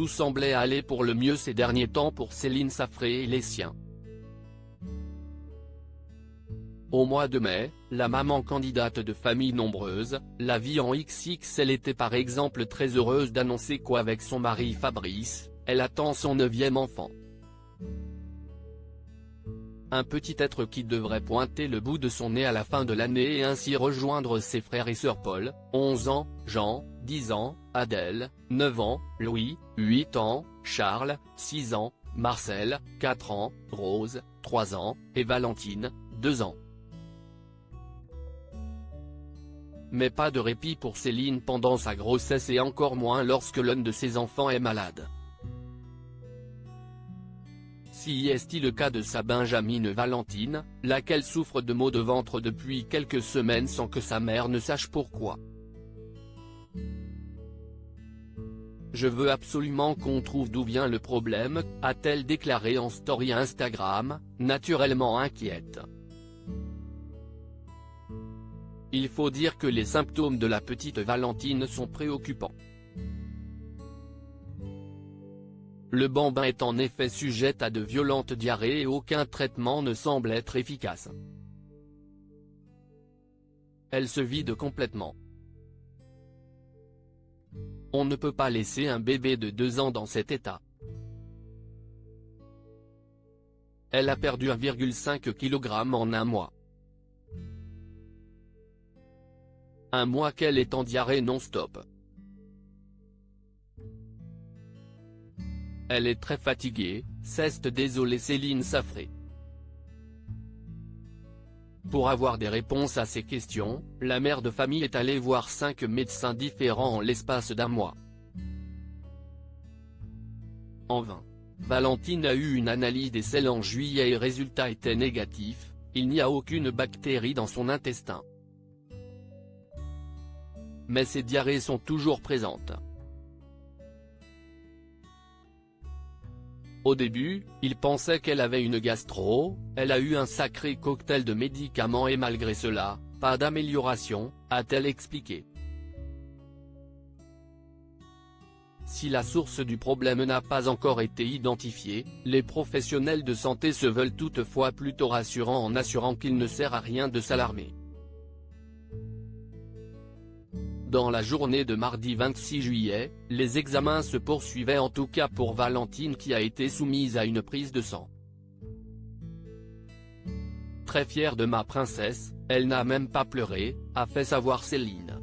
tout semblait aller pour le mieux ces derniers temps pour Céline Safré et les siens. Au mois de mai, la maman candidate de famille nombreuse, la vie en XXL était par exemple très heureuse d'annoncer qu'avec son mari Fabrice, elle attend son 9e enfant. Un petit être qui devrait pointer le bout de son nez à la fin de l'année et ainsi rejoindre ses frères et sœurs Paul, 11 ans, Jean, 10 ans, Adèle, 9 ans, Louis, 8 ans, Charles, 6 ans, Marcel, 4 ans, Rose, 3 ans, et Valentine, 2 ans. Mais pas de répit pour Céline pendant sa grossesse et encore moins lorsque l'un de ses enfants est malade. Si est-il le cas de sa benjamine Valentine, laquelle souffre de maux de ventre depuis quelques semaines sans que sa mère ne sache pourquoi. Je veux absolument qu'on trouve d'où vient le problème, a-t-elle déclaré en story Instagram, naturellement inquiète. Il faut dire que les symptômes de la petite Valentine sont préoccupants. Le bambin est en effet sujette à de violentes diarrhées et aucun traitement ne semble être efficace. Elle se vide complètement. On ne peut pas laisser un bébé de 2 ans dans cet état. Elle a perdu 1,5 kg en un mois. Un mois qu'elle est en diarrhée non-stop. Elle est très fatiguée, s'est désolée Céline Safré. Pour avoir des réponses à ces questions, la mère de famille est allée voir 5 médecins différents en l'espace d'un mois. En vain. Valentine a eu une analyse des selles en juillet et résultat était négatif, il n'y a aucune bactérie dans son intestin. Mais ces diarrhées sont toujours présentes. Au début, il pensait qu'elle avait une gastro, elle a eu un sacré cocktail de médicaments et malgré cela, pas d'amélioration, a-t-elle expliqué. Si la source du problème n'a pas encore été identifiée, les professionnels de santé se veulent toutefois plutôt rassurants en assurant qu'il ne sert à rien de s'alarmer. Dans la journée de mardi 26 juillet, les examens se poursuivaient en tout cas pour Valentine qui a été soumise à une prise de sang. Très fière de ma princesse, elle n'a même pas pleuré, a fait savoir Céline.